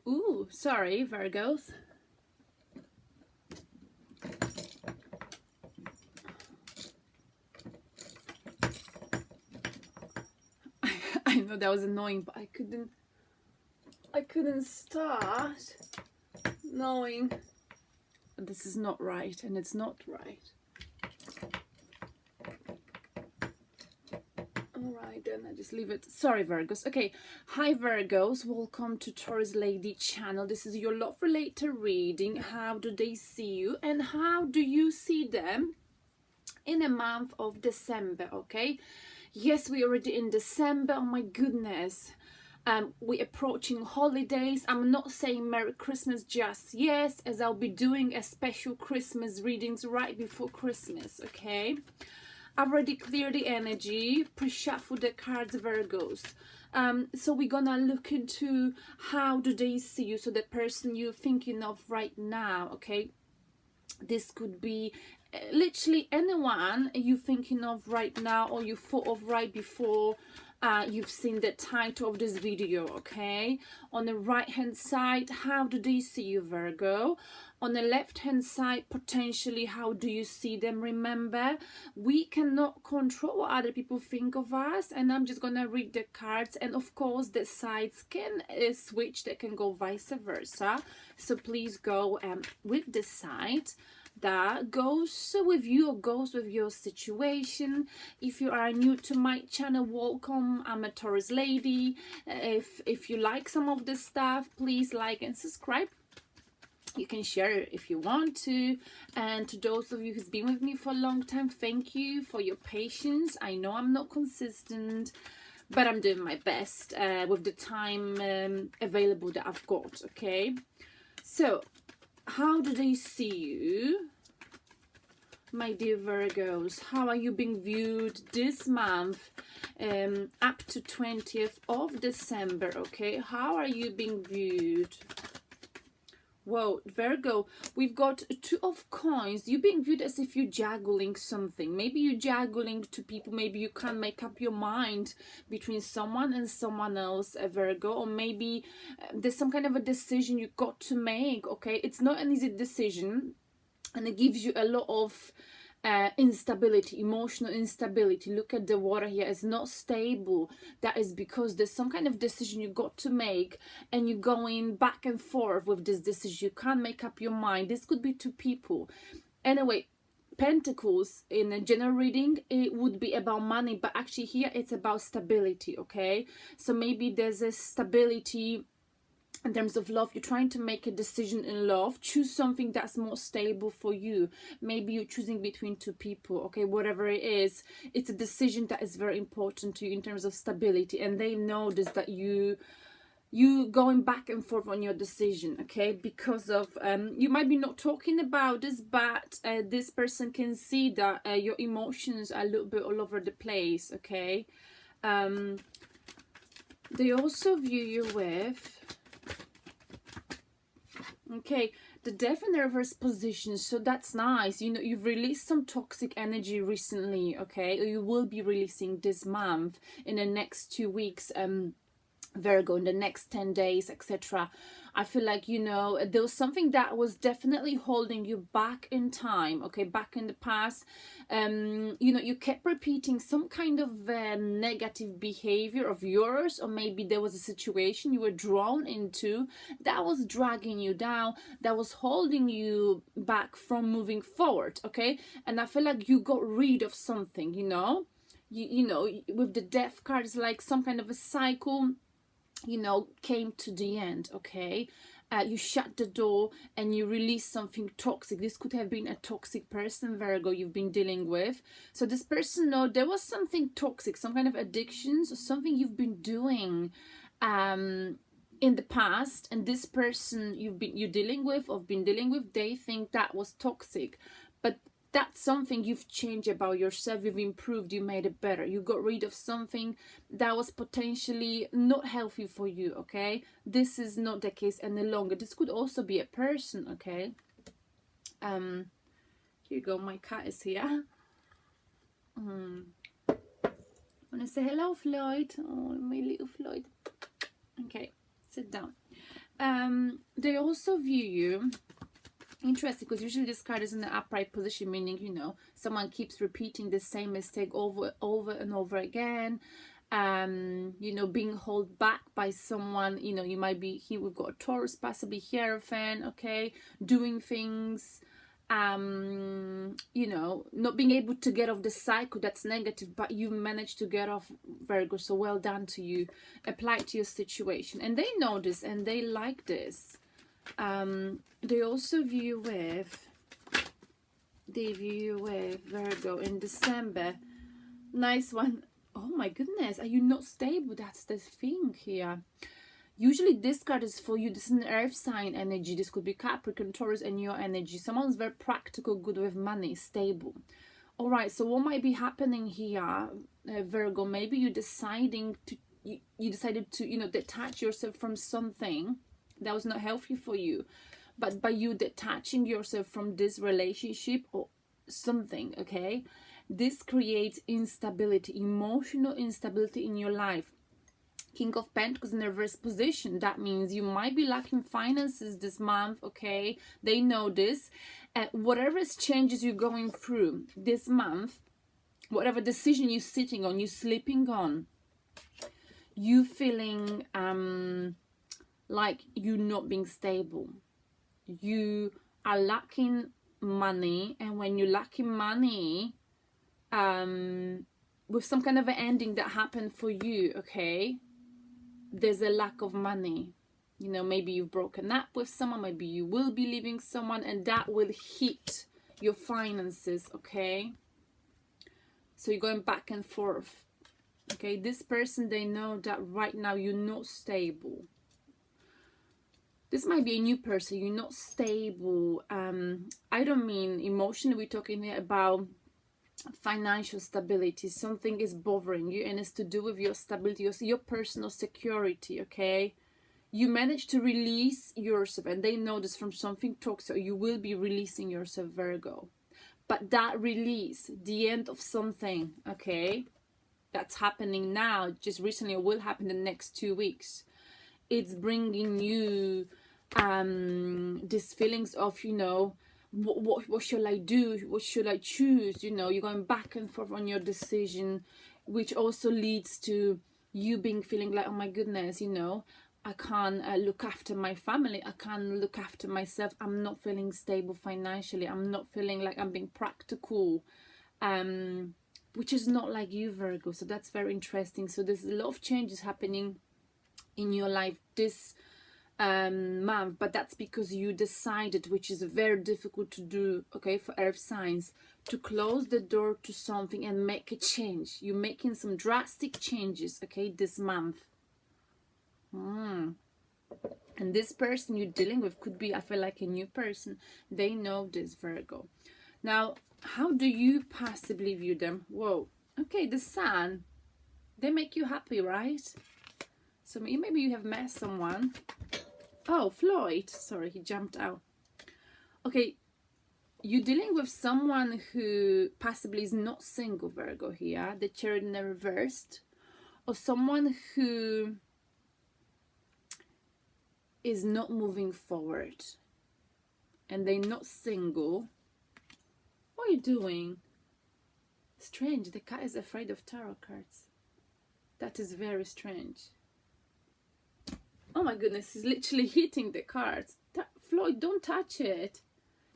Ooh, sorry, Virgos. I know that was annoying, but I couldn't start knowing this is not right, and it's not right. Alright, then I just leave it. Sorry, Virgos. Okay, hi Virgos, welcome to Taurus Lady channel. This is your love related reading. How do they see you, and how do you see them in the month of December? Okay, yes, we're already in December. Oh my goodness. We're approaching holidays. I'm not saying Merry Christmas just yet, as I'll be doing a special Christmas readings right before Christmas. Okay, I've already cleared the energy, pre-shuffle the cards, Virgos. So we're gonna look into how do they see you, so the person you're thinking of right now. Okay, this could be literally anyone you're thinking of right now, or you thought of right before you've seen the title of this video. Okay, on the right hand side, how do they see you, Virgo? On the left hand side, potentially, how do you see them? Remember, we cannot control what other people think of us, and I'm just gonna read the cards, and of course the sides can switch, they can go vice versa, so please go with the side that goes with you or goes with your situation. If you are new to my channel, welcome. I'm a Taurus lady. If you like some of this stuff, please like and subscribe. You can share it if you want to. And to those of you who's been with me for a long time, thank you for your patience. I know I'm not consistent, but I'm doing my best with the time available that I've got. Okay, so how do they see you, my dear Virgos? How are you being viewed this month up to 20th of December? Okay, how are you being viewed? Whoa, Virgo, we've got Two of Coins. You're being viewed as if you're juggling something. Maybe you're juggling to people. Maybe you can't make up your mind between someone and someone else, Virgo. Or maybe there's some kind of a decision you got to make, okay? It's not an easy decision, and it gives you a lot of instability, emotional instability. Look at the water here, it's not stable. That is because there's some kind of decision you got to make, and you're going back and forth with this decision. You can't make up your mind. This could be two people. Anyway, Pentacles in a general reading, it would be about money, but actually here it's about stability. Okay, so maybe there's a stability in terms of love. You're trying to make a decision in love. Choose something that's more stable for you. Maybe you're choosing between two people. Okay, whatever it is, it's a decision that is very important to you in terms of stability, and they notice that you going back and forth on your decision. Okay, because of you might be not talking about this, but this person can see that your emotions are a little bit all over the place. Okay, they also view you with, okay, the Death in the reverse position. So that's nice. You know, you've released some toxic energy recently. Okay, or you will be releasing this month, in the next 2 weeks, Virgo, in the next 10 days, etc. I feel like, you know, there was something that was definitely holding you back in time, okay, back in the past. You know, you kept repeating some kind of negative behavior of yours, or maybe there was a situation you were drawn into that was dragging you down, that was holding you back from moving forward. Okay, and I feel like you got rid of something, you know. You know, with the Death cards, like some kind of a cycle, you know, came to the end. Okay, you shut the door and you release something toxic. This could have been a toxic person, Virgo, you've been dealing with. So this person, no, there was something toxic, some kind of addictions, or something you've been doing in the past, and this person you're dealing with, or been dealing with, they think that was toxic, but that's something you've changed about yourself. You've improved, you made it better. You got rid of something that was potentially not healthy for you. Okay, this is not the case any longer. This could also be a person. Okay, here you go, my cat is here. I want to say hello, Floyd. Oh, my little Floyd. Okay, sit down. They also view you, interesting, because usually this card is in the upright position, meaning, you know, someone keeps repeating the same mistake over and over again. You know, being held back by someone, you know, you might be here, we've got a Taurus, possibly Hierophant, okay, doing things, you know, not being able to get off the cycle that's negative, but you managed to get off, Virgo, so well done to you. Apply it to your situation, and they know this and they like this. They also view with, Virgo in December. Nice one. Oh my goodness, are you not stable? That's the thing here. Usually this card is for you. This is an earth sign energy. This could be Capricorn, Taurus, and your energy. Someone's very practical, good with money, stable. All right, so what might be happening here, Virgo? Maybe you're deciding to, you decided to, you know, detach yourself from something that was not healthy for you. But by you detaching yourself from this relationship or something, okay, this creates instability, emotional instability in your life. King of Pentacles in reverse position. That means you might be lacking finances this month, okay? They know this. Whatever changes you're going through this month, whatever decision you're sitting on, you're sleeping on, you feeling like you're not being stable. You are lacking money, and when you're lacking money, with some kind of an ending that happened for you, okay, there's a lack of money. You know, maybe you've broken up with someone, maybe you will be leaving someone, and that will hit your finances, okay? So you're going back and forth, okay? This person, they know that right now you're not stable. This might be a new person, you're not stable. I don't mean emotionally, we're talking here about financial stability. Something is bothering you and it's to do with your stability, your personal security, okay? You manage to release yourself, and they know this from something toxic. You will be releasing yourself, Virgo. But that release, the end of something, okay, that's happening now, just recently, or will happen the next 2 weeks. It's bringing you these feelings of, you know, what should I do? What should I choose? You know, you're going back and forth on your decision, which also leads to you being feeling like, oh my goodness, you know, I can't look after my family. I can't look after myself. I'm not feeling stable financially. I'm not feeling like I'm being practical, which is not like you, Virgo. So that's very interesting. So there's a lot of changes happening in your life this month, but that's because you decided, which is very difficult to do, okay, for earth signs, to close the door to something and make a change. You're making some drastic changes, okay, this month. And this person you're dealing with could be, I feel like, a new person. They know this, Virgo. Now, how do you possibly view them? Whoa, okay, the Sun, they make you happy, right? So maybe you have met someone. Oh, Floyd. Sorry, he jumped out. Okay, you're dealing with someone who possibly is not single, Virgo here. The Chariot in the reversed. Or someone who is not moving forward. And they're not single. What are you doing? Strange. The cat is afraid of tarot cards. That is very strange. Oh my goodness, he's literally hitting the cards. Floyd, don't touch it.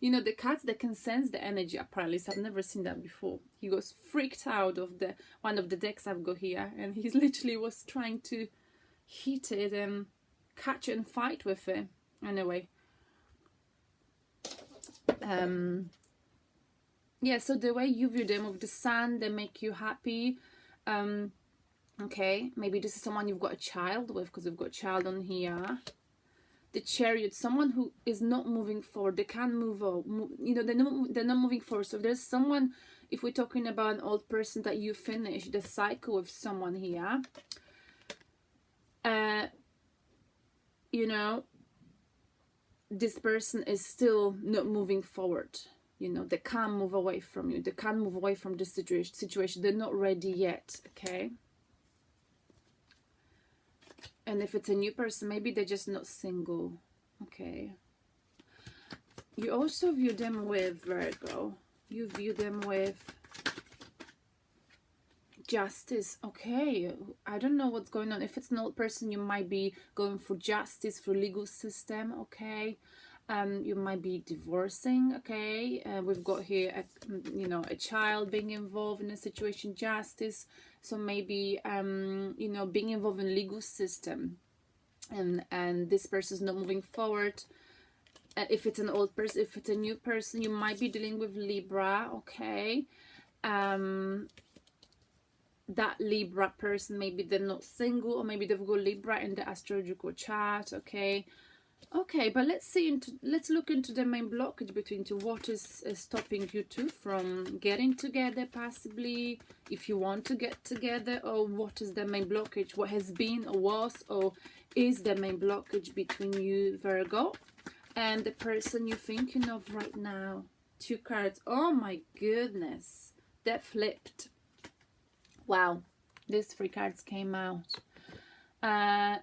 You know, the cats, they can sense the energy, apparently. So I've never seen that before. He was freaked out of the one of the decks I've got here. And he literally was trying to hit it and catch it and fight with it. Anyway. Yeah, so the way you view them with the Sun, they make you happy. Okay, maybe this is someone you've got a child with, because we've got a child on here. The Chariot, someone who is not moving forward. They can't move on. You know, they're not moving forward. So if there's someone, if we're talking about an old person that you finish the cycle with someone here, you know, this person is still not moving forward. You know, they can't move away from you. They can't move away from this situation. They're not ready yet, okay? And if it's a new person, maybe they're just not single. Okay. You also view them with Virgo. You view them with justice. Okay. I don't know what's going on. If it's an old person, you might be going for justice, for legal system. Okay. You might be divorcing. Okay. We've got here a child being involved in a situation, justice. So maybe being involved in legal system, and this person is not moving forward. If it's an old person, if it's a new person, you might be dealing with Libra. Okay. That Libra person, maybe they're not single, or maybe they've got Libra in the astrological chart. Okay. Okay, but let's look into the main blockage between two. What is stopping you two from getting together, possibly, if you want to get together, or what is the main blockage? What has been or was or is the main blockage between you, Virgo, and the person you're thinking of right now? 2 cards. Oh my goodness, that flipped. Wow, these 3 cards came out.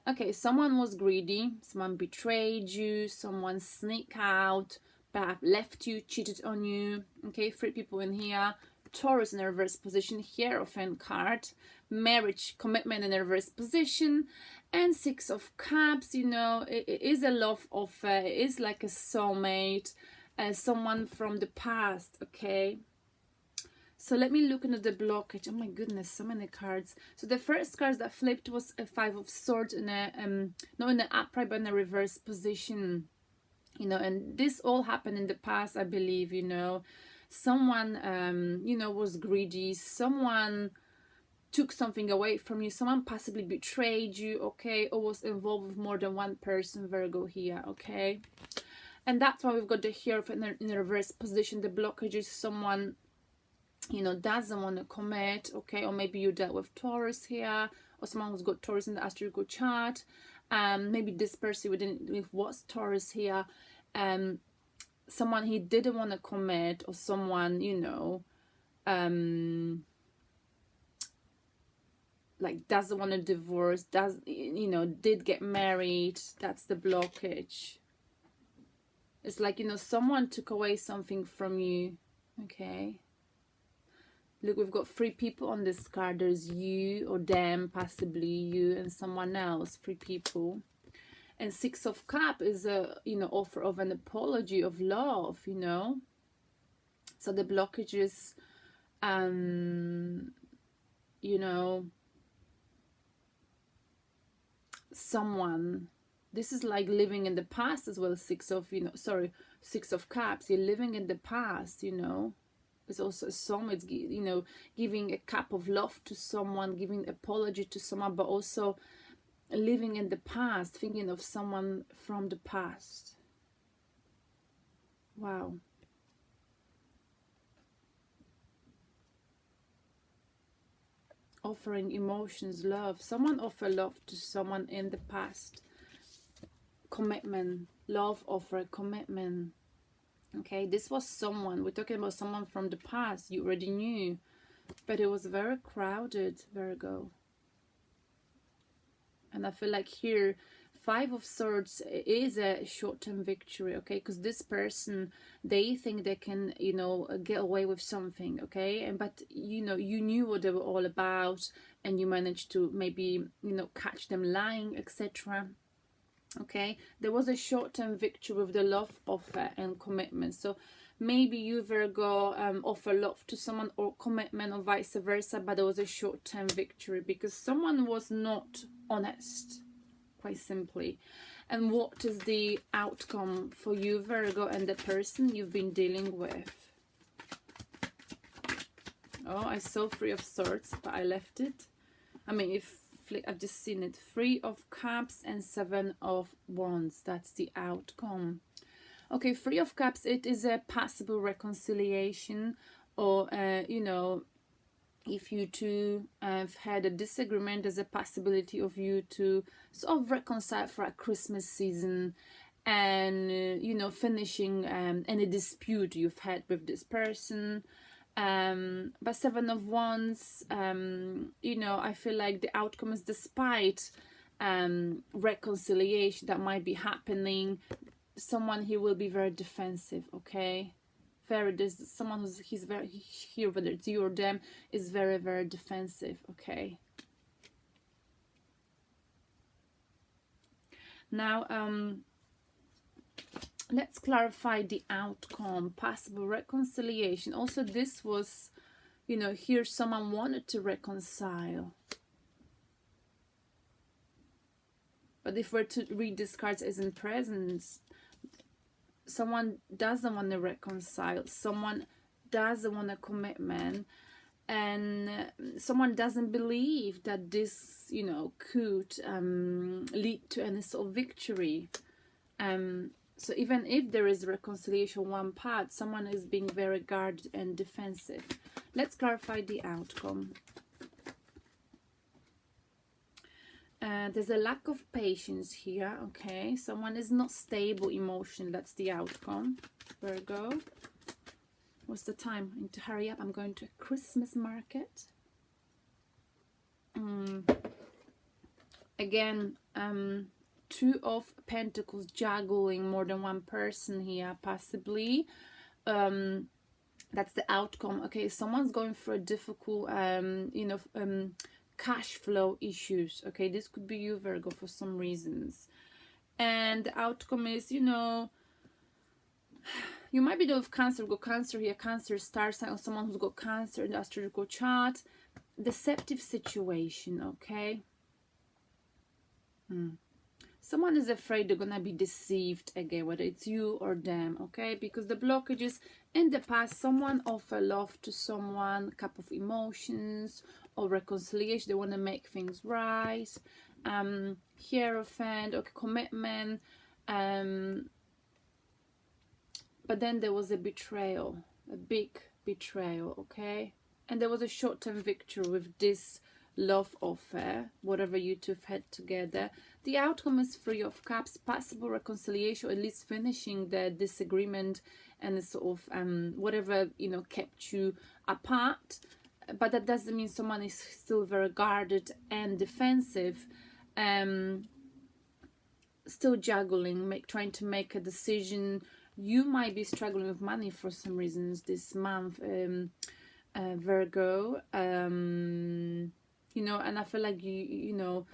Okay, someone was greedy, someone betrayed you, someone sneaked out, perhaps left you, cheated on you. Okay, 3 people in here. Taurus in a reverse position, Hierophant card, marriage, commitment in a reverse position, and 6 of Cups. It is a love offer, it is like a soulmate, someone from the past. Okay. So let me look into the blockage. Oh my goodness, so many cards. So the first card that flipped was a 5 of Swords in a not in the upright but in a reverse position. And this all happened in the past, I believe. Someone was greedy, someone took something away from you, someone possibly betrayed you, okay, or was involved with more than one person, Virgo here, okay. And that's why we've got the Hierophant in a reverse position. The blockage is someone doesn't want to commit, okay, or maybe you dealt with Taurus here, or someone who's got Taurus in the astrological chart. Maybe this person with was Taurus here, someone he didn't want to commit, or someone like doesn't want to divorce, did get married. That's the blockage. It's like someone took away something from you, okay. Look, we've got 3 people on this card. There's you or them, possibly you and someone else, 3 people. And 6 of Cups is a, offer of an apology, of love, So the blockage is, someone. This is like living in the past as well. 6 of Cups. You're living in the past, It's also a song. It's giving a cup of love to someone, giving apology to someone, but also living in the past, thinking of someone from the past. Wow. Offering emotions, love. Someone offer love to someone in the past. Commitment, love offer, commitment. Okay, this was someone, we're talking about someone from the past, you already knew, but it was very crowded, Virgo. And I feel like here, 5 of Swords is a short-term victory, okay, because this person, they think they can, get away with something, okay, but, you knew what they were all about, and you managed to maybe, catch them lying, etc. Okay, there was a short-term victory with the love offer and commitment. So maybe you, Virgo, offer love to someone or commitment, or vice versa, but there was a short-term victory because someone was not honest, quite simply. And what is the outcome for you, Virgo, and the person you've been dealing with? Oh, I saw 3 of Swords, but I left it. I mean, I've just seen it. 3 of Cups and 7 of Wands. That's the outcome. Okay, 3 of Cups, it is a possible reconciliation, or, if you two have had a disagreement, there's a possibility of you to sort of reconcile for a Christmas season, and, finishing any dispute you've had with this person. But 7 of Wands, I feel like the outcome is, despite reconciliation that might be happening. Someone here will be very defensive, okay? There's someone he's very here, whether it's you or them, is very, very defensive, okay? Now, let's clarify the outcome, possible reconciliation. Also, this was, you know, here someone wanted to reconcile. But if we're to read these cards as in presence, someone doesn't want to reconcile. Someone doesn't want a commitment. And someone doesn't believe that this, you know, could lead to any sort of victory. So even if there is reconciliation one part, someone is being very guarded and defensive. Let's clarify the outcome. There's a lack of patience here, okay? Someone is not stable emotionally. That's the outcome. Virgo. What's the time? I need to hurry up. I'm going to a Christmas market. Again, Two of Pentacles, juggling more than one person here, possibly. That's the outcome. Okay, someone's going through a difficult, you know, cash flow issues. Okay, this could be you, Virgo, for some reasons. And the outcome is, you know, you might be dealing with Cancer. Got Cancer here, Cancer star sign, or someone who's got Cancer in the astrological chart. Deceptive situation, okay? Someone is afraid they're gonna be deceived again, whether it's you or them, okay? Because the blockages in the past, someone offered love to someone, cup of emotions, or reconciliation. They want to make things right. Hierophant, or commitment. But then there was a betrayal, a big betrayal, okay? And there was a short-term victory with this love offer, whatever you two have had together. The outcome is Three of Cups, possible reconciliation, or at least finishing the disagreement and the sort of whatever, you know, kept you apart. But that doesn't mean someone is still very guarded and defensive, still juggling, trying to make a decision. You might be struggling with money for some reasons this month, Virgo. You know, and I feel like you know,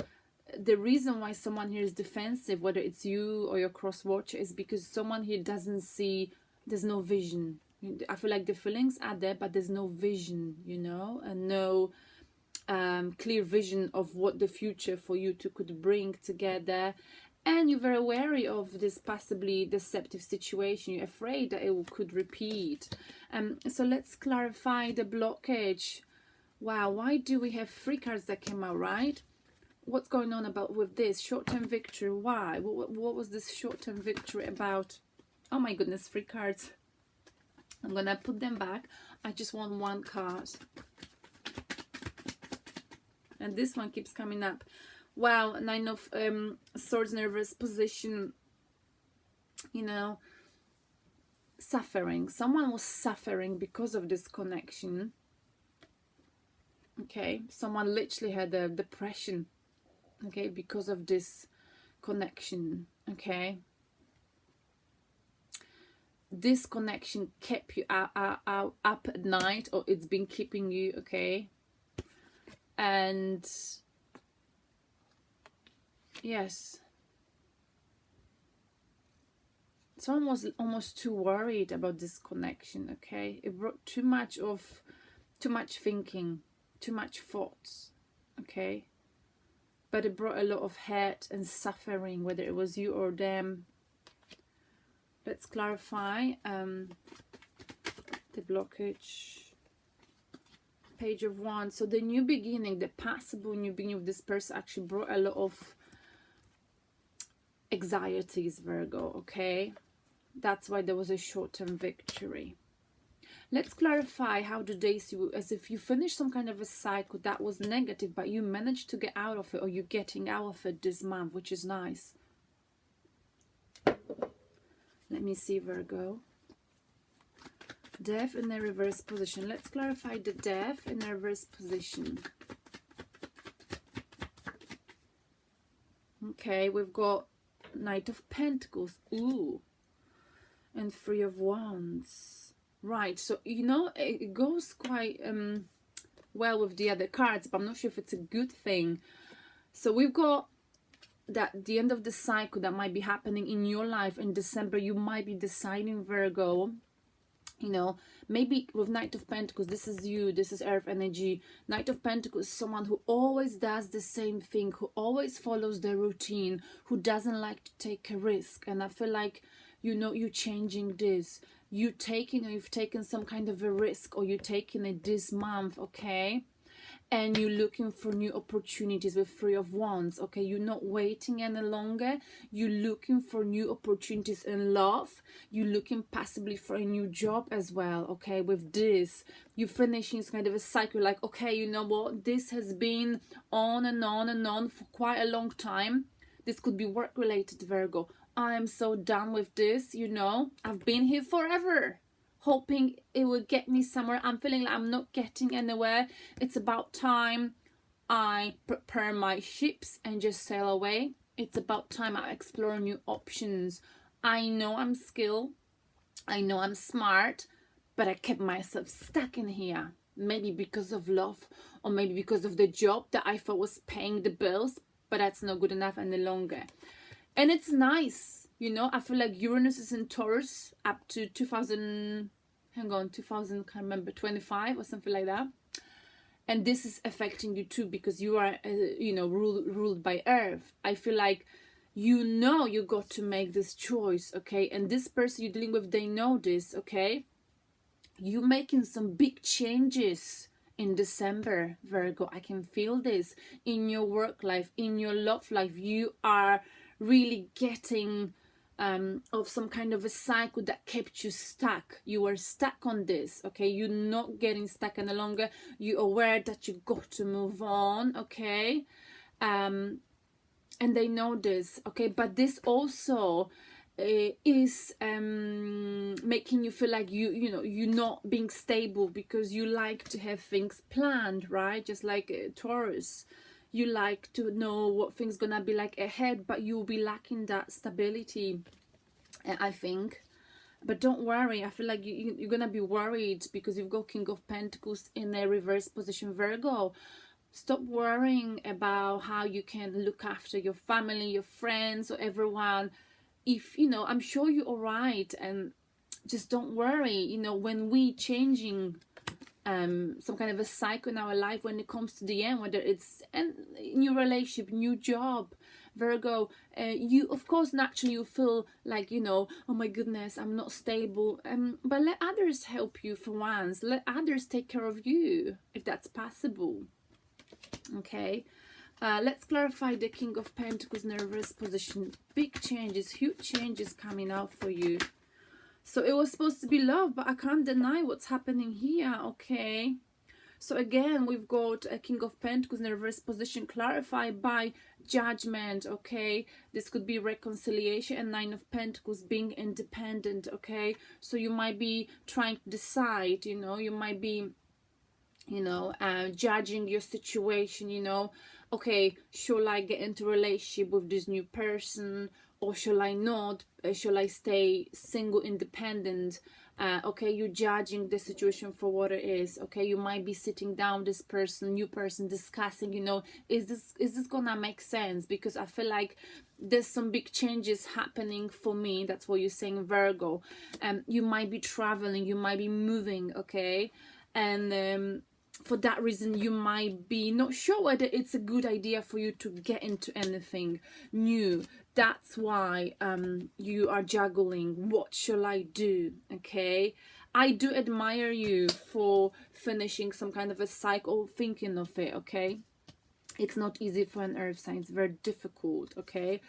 the reason why someone here is defensive, whether it's you or your cross watcher, is because someone here doesn't see, there's no vision. I feel like the feelings are there, but there's no vision, you know, and no clear vision of what the future for you two could bring together. And you're very wary of this possibly deceptive situation. You're afraid that it could repeat. So let's clarify the blockage. Wow, why do we have 3 cards that came out, right? What's going on about with this? Short-term victory, why? What was this short-term victory about? Oh my goodness, 3 cards. I'm going to put them back. I just want 1 card. And this one keeps coming up. Wow, 9 of Swords, nervous position. You know, suffering. Someone was suffering because of this connection. Okay, someone literally had a depression. Okay, because of this connection. Okay. This connection kept you up at night, or it's been keeping you, okay? And yes, someone was almost too worried about this connection, okay? It brought too much thinking, too much thoughts, okay? But it brought a lot of hurt and suffering, whether it was you or them. Let's clarify the blockage. Page of Wands. So the new beginning, the possible new beginning of this person actually brought a lot of anxieties, Virgo, okay? That's why there was a short-term victory. Let's clarify how do they see you, as if you finished some kind of a cycle that was negative, but you managed to get out of it, or you're getting out of it this month, which is nice. Let me see, Virgo. Death in a reverse position. Let's clarify the death in a reverse position. Okay, we've got Knight of Pentacles. Ooh. And Three of Wands. Right, so, you know, it goes quite well with the other cards, but I'm not sure if it's a good thing. So we've got that the end of the cycle that might be happening in your life in December. You might be deciding, Virgo, you know, maybe with Knight of Pentacles, this is you, this is earth energy. Knight of Pentacles is someone who always does the same thing, who always follows the routine, who doesn't like to take a risk. And I feel like, you know, you're changing this. You've taken some kind of a risk, or you're taking it this month, okay? And you're looking for new opportunities with Three of Wands, okay? You're not waiting any longer. You're looking for new opportunities in love. You're looking possibly for a new job as well, okay? With this, you're finishing kind of a cycle, like, okay, you know what? This has been on and on and on for quite a long time. This could be work-related, Virgo. I am so done with this, you know? I've been here forever, hoping it would get me somewhere. I'm feeling like I'm not getting anywhere. It's about time I prepare my ships and just sail away. It's about time I explore new options. I know I'm skilled. I know I'm smart, but I kept myself stuck in here. Maybe because of love, or maybe because of the job that I thought was paying the bills, but that's not good enough any longer. And it's nice, you know, I feel like Uranus is in Taurus up to 2000, can't remember, 25 or something like that. And this is affecting you too, because you are, you know, ruled by Earth. I feel like, you know, you got to make this choice, okay? And this person you're dealing with, they know this, okay? You're making some big changes in December, Virgo. I can feel this in your work life, in your love life. You are really getting of some kind of a cycle that kept you stuck. You were stuck on this, okay? You're not getting stuck any longer. You're aware that you got to move on, okay? And they know this, okay? But this also is making you feel like you know, you're not being stable, because you like to have things planned, right? Just like Taurus. You like to know what things gonna be like ahead, but you'll be lacking that stability, I think. But don't worry, I feel like you're gonna be worried because you've got King of Pentacles in a reverse position, Virgo. Stop worrying about how you can look after your family, your friends, or everyone. If, you know, I'm sure you're all right, and just don't worry. You know, when we changing some kind of a cycle in our life, when it comes to the end, whether it's a new relationship, new job, Virgo, you, of course, naturally you feel like, you know, oh my goodness, I'm not stable, but let others help you for once. Let others take care of you, if that's possible, okay? Let's clarify the King of Pentacles in the reverse position. Big changes, huge changes coming out for you. So it was supposed to be love, but I can't deny what's happening here, okay? So again, we've got a King of Pentacles in the reverse position, clarified by Judgment, okay? This could be reconciliation, and Nine of Pentacles being independent, okay? So you might be trying to decide, you know, you might be, you know, judging your situation, you know, okay, shall I get into a relationship with this new person, or shall I not? Shall I stay single, independent? Okay, you're judging the situation for what it is, okay? You might be sitting down this person, new person, discussing, you know, is this gonna make sense? Because I feel like there's some big changes happening for me. That's what you're saying, Virgo. You might be traveling, you might be moving, okay? And for that reason, you might be not sure whether it's a good idea for you to get into anything new. That's why you are juggling. What shall I do? Okay, I do admire you for finishing some kind of a cycle, thinking of it, okay? It's not easy for an earth sign. It's very difficult, okay?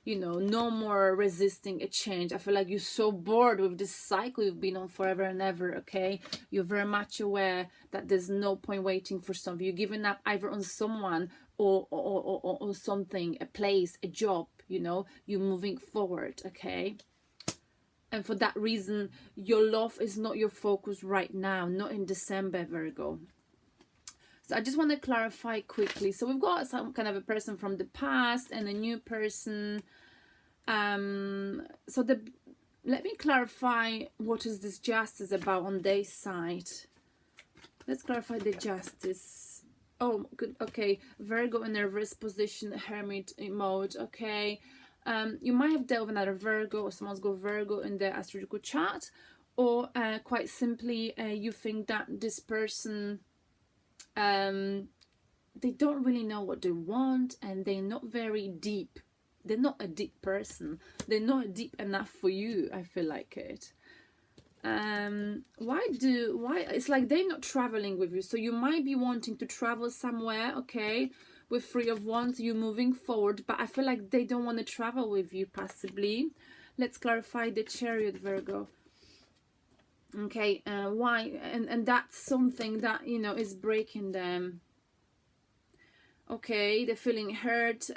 You know, no more resisting a change. I feel like you're so bored with this cycle you've been on forever and ever, okay? You're very much aware that there's no point waiting for something. You're giving up either on someone or something, a place, a job, you know? You're moving forward, okay? And for that reason, your love is not your focus right now, not in December, Virgo. So I just want to clarify quickly. So we've got some kind of a person from the past and a new person. So let me clarify what is this justice about on their side. Let's clarify the justice. Oh, good. Okay, Virgo in a reverse position, hermit mode. Okay, you might have dealt with another Virgo, or someone's got Virgo in their astrological chart, or quite simply, you think that this person, they don't really know what they want, and they're not very deep. They're not a deep person. They're not deep enough for you. I feel like it. Why it's like they're not traveling with you, so you might be wanting to travel somewhere, okay, with Three of Wands, you moving forward, but I feel like they don't want to travel with you, possibly. Let's clarify the Chariot, Virgo. Okay, why? And that's something that, you know, is breaking them. Okay, they're feeling hurt.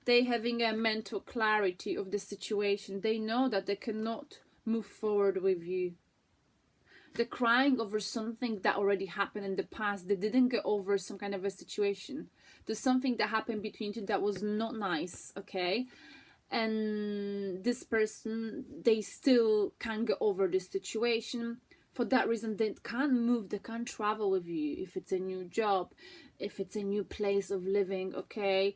They having a mental clarity of the situation. They know that they cannot move forward with you. They're crying over something that already happened in the past. They didn't get over some kind of a situation. There's something that happened between you that was not nice, okay? And this person, they still can't get over this situation. For that reason, they can't move, they can't travel with you. If it's a new job, if it's a new place of living, okay?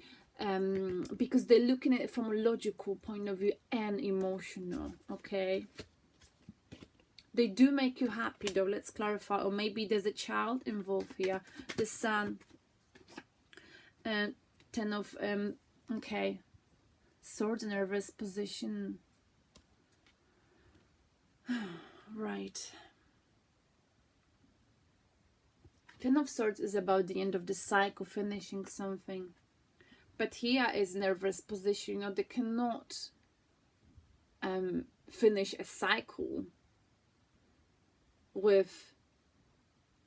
Because they're looking at it from a logical point of view and emotional, okay? They do make you happy though, let's clarify. Or maybe there's a child involved here. The Sun, and 10 of okay, Swords in a reverse position. Right. 10 of Swords is about the end of the cycle, finishing something. But here is in a reverse position. You know, they cannot finish a cycle with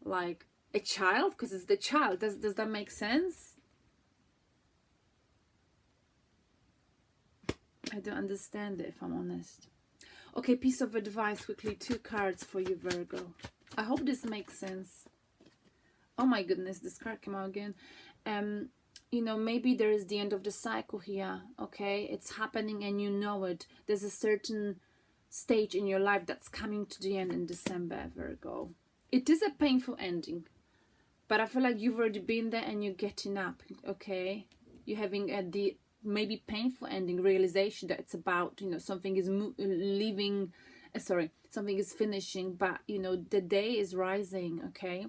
like a child, because it's the child. Does that make sense? I don't understand it, if I'm honest. Okay, piece of advice quickly. 2 cards for you, Virgo. I hope this makes sense. Oh my goodness, this card came out again. You know, maybe there is the end of the cycle here, okay? It's happening and you know it. There's a certain stage in your life that's coming to the end in December, Virgo. It is a painful ending, but I feel like you've already been there and you're getting up, okay? You're having the maybe painful ending, realization that it's about, you know, something is leaving, something is finishing, but, you know, the day is rising, okay?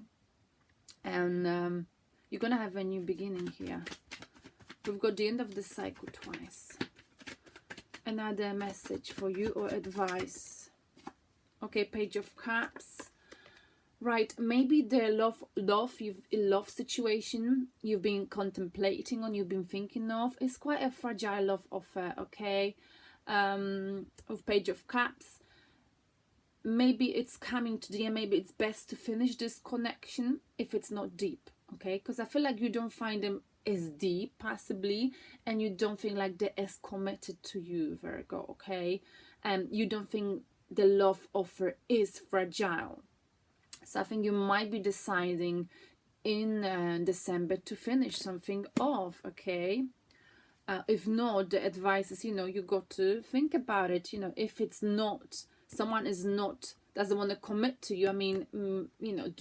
And you're gonna have a new beginning here. We've got the end of the cycle twice. Another message for you or advice. Okay, Page of Cups. Right, maybe the love situation you've been contemplating on, you've been thinking of, is quite a fragile love offer, okay? Of Page of Cups. Maybe it's coming to the end. Maybe it's best to finish this connection if it's not deep, okay? Because I feel like you don't find them as deep, possibly, and you don't feel like they're as committed to you, Virgo, okay? And you don't think the love offer is fragile. So I think you might be deciding in December to finish something off, okay? If not, the advice is, you know, you got to think about it. You know, if it's not, someone doesn't want to commit to you, I mean, you know,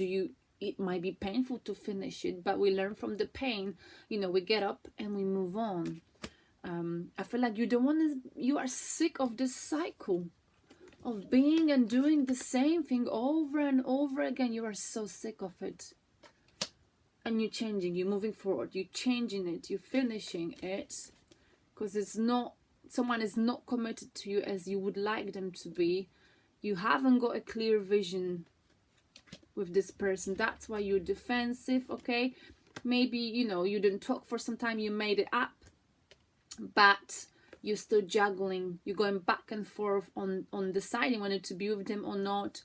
it might be painful to finish it, but we learn from the pain, you know, we get up and we move on. I feel like you are sick of this cycle of being and doing the same thing over and over again. You are so sick of it. And you're changing, you're moving forward, you're changing it, you're finishing it. Because it's not, someone is not committed to you as you would like them to be. You haven't got a clear vision with this person. That's why you're defensive, okay? Maybe, you know, you didn't talk for some time, you made it up, but you're still juggling. You're going back and forth on deciding whether to be with them or not.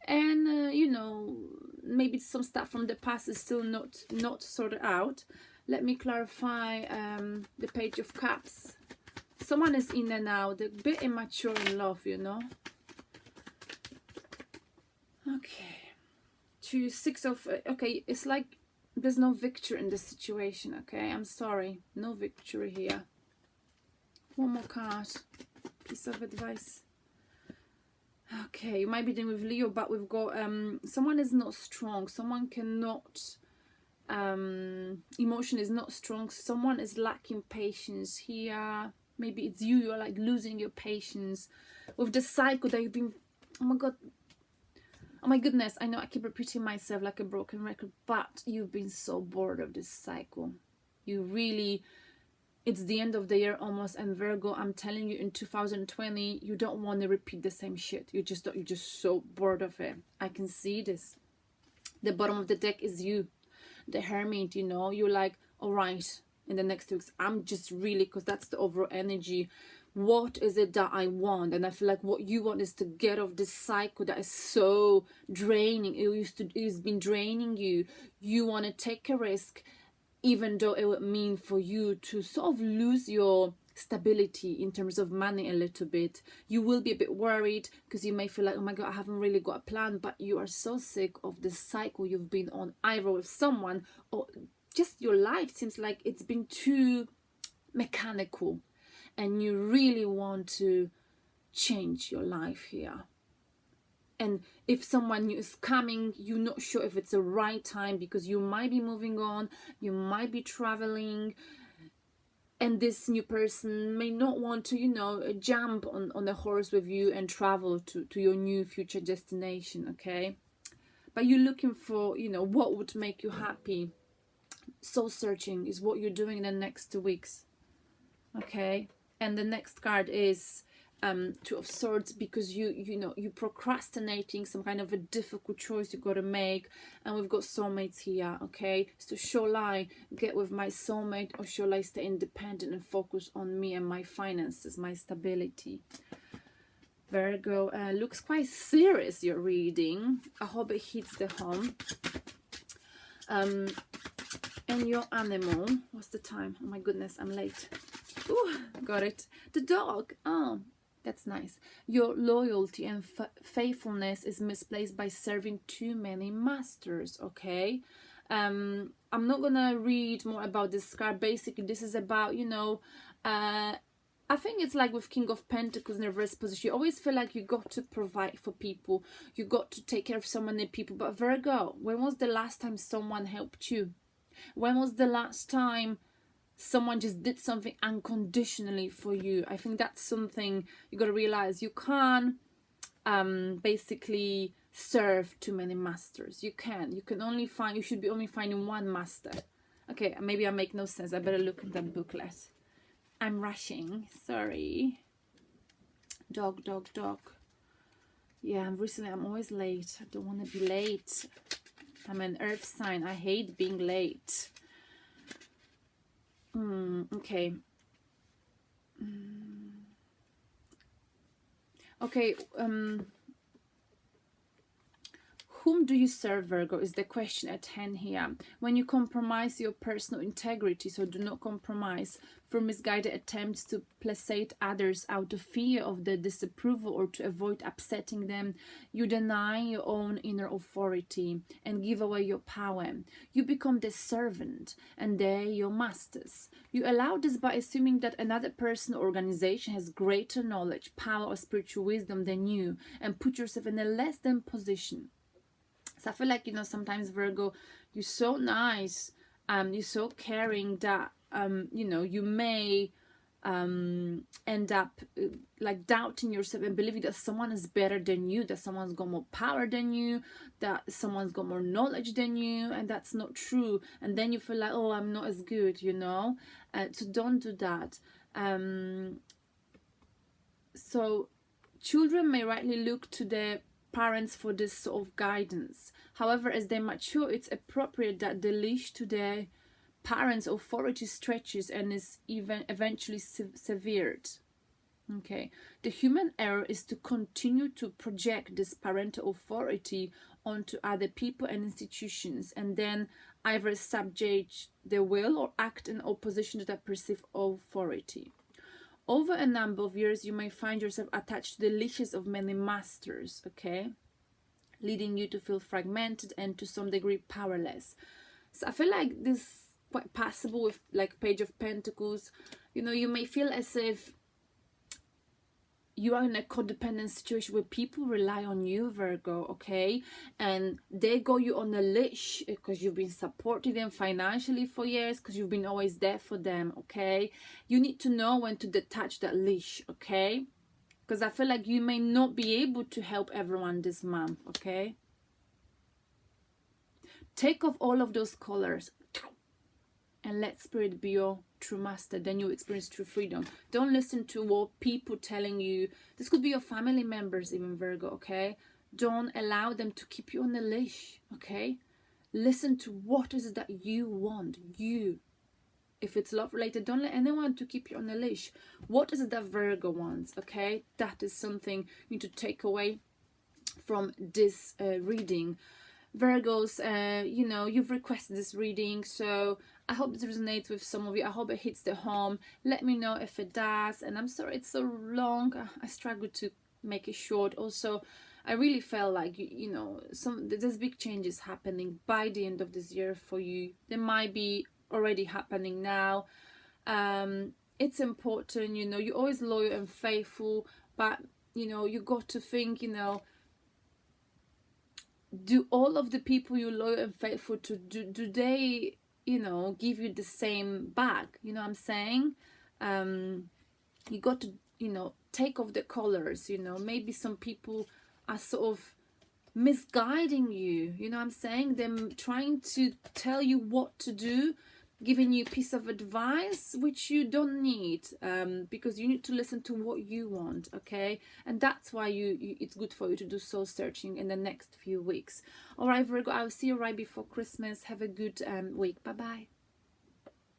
And, you know, maybe some stuff from the past is still not sorted out. Let me clarify the Page of Cups. Someone is in and out. They're a bit immature in love, you know. Okay. to Six of, okay, it's like there's no victory in this situation, okay? I'm sorry, no victory here. One more card, piece of advice. Okay, you might be dealing with Leo, but we've got someone is not strong, someone cannot, emotion is not strong, someone is lacking patience here. Maybe it's you, you're like losing your patience with the cycle that you've been, oh my god, oh my goodness, I know I keep repeating myself like a broken record, but you've been so bored of this cycle. You really, it's the end of the year almost, and Virgo, I'm telling you, in 2020, you don't want to repeat the same shit. You just don't, you're just so bored of it. I can see this. The bottom of the deck is you, the Hermit, you know, you're like, all right, in the next 2 weeks, I'm just really, because that's the overall energy. What is it that I want? And I feel like what you want is to get off this cycle that is so draining. It's been draining you. You want to take a risk, even though it would mean for you to sort of lose your stability in terms of money a little bit. You will be a bit worried because you may feel like, oh my god, I haven't really got a plan, but you are so sick of the cycle you've been on, either with someone or just your life seems like it's been too mechanical, and you really want to change your life here. And if someone new is coming, you're not sure if it's the right time, because you might be moving on, you might be traveling, and this new person may not want to, you know, jump on a horse with you and travel to your new future destination, okay? But you're looking for, you know, what would make you happy. Soul searching is what you're doing in the next 2 weeks, okay? And the next card is Two of Swords, because you know, you're procrastinating some kind of a difficult choice you got to make. And we've got soulmates here, okay? So shall I get with my soulmate, or shall I stay independent and focus on me and my finances, my stability? Virgo, looks quite serious, your reading. I hope it hits the home. And your animal, what's the time? Oh my goodness, I'm late. Ooh, got it. The dog. Oh, that's nice. Your loyalty and faithfulness is misplaced by serving too many masters, okay? I'm not gonna read more about this card. Basically, this is about, you know, I think it's like with King of Pentacles in reverse position. You always feel like you got to provide for people. You got to take care of so many people. But Virgo, when was the last time someone helped you? When was the last time someone just did something unconditionally for you? I think that's something you got to realize. You can't basically serve too many masters. You can only find, you should be only finding one master. Okay, maybe I make no sense. I better look at that booklet. I'm rushing, sorry. Dog. Yeah, recently I'm always late. I don't want to be late. I'm an earth sign. I hate being late. Okay. Okay, whom do you serve, Virgo, is the question at hand here. When you compromise your personal integrity, so do not compromise for misguided attempts to placate others out of fear of their disapproval or to avoid upsetting them, you deny your own inner authority and give away your power. You become the servant and they're your masters. You allow this by assuming that another person or organization has greater knowledge, power, or spiritual wisdom than you, and put yourself in a less than position. So I feel like, you know, sometimes, Virgo, you're so nice, you're so caring that, you know, you may end up like doubting yourself and believing that someone is better than you, that someone's got more power than you, that someone's got more knowledge than you, and that's not true. And then you feel like, oh, I'm not as good, you know. So don't do that. So children may rightly look to their parents for this sort of guidance. However, as they mature, it's appropriate that the leash to their parents' authority stretches and is even eventually severed. Okay, the human error is to continue to project this parental authority onto other people and institutions, and then either subject their will or act in opposition to that perceived authority. Over a number of years, you may find yourself attached to the leashes of many masters, okay? leading you to feel fragmented and to some degree powerless. So I feel like this is quite possible with like Page of Pentacles. You know, you may feel as if you are in a codependent situation where people rely on you, Virgo, okay? And they got you on a leash because you've been supporting them financially for years, because you've been always there for them, okay? You need to know when to detach that leash, okay? Because I feel like you may not be able to help everyone this month, okay? Take off all of those colors and let Spirit be your true master. Then you experience true freedom. Don't listen to what people telling you. This could be your family members even, Virgo, okay? Don't allow them to keep you on the leash, okay? Listen to what is it that you want, you. If it's love related, don't let anyone to keep you on the leash. What is it that Virgo wants, okay? That is something you need to take away from this reading. Virgos, you know, you've requested this reading, so I hope this resonates with some of you. I hope it hits the home. Let me know if it does. And I'm sorry it's so long. I struggled to make it short. Also, I really felt like, you know, there's big changes happening by the end of this year for you. There might be already happening now. It's important, you know, you're always loyal and faithful, but, you know, you got to think, you know, do all of the people you're loyal and faithful to, do they, you know, give you the same back? You know what I'm saying? You got to, you know, take off the colors. You know, maybe some people are sort of misguiding you. You know what I'm saying? Them trying to tell you what to do, giving you a piece of advice which you don't need, because you need to listen to what you want, okay? And that's why it's good for you to do soul searching in the next few weeks. All right, Virgo, I'll see you right before Christmas. Have a good week. Bye bye.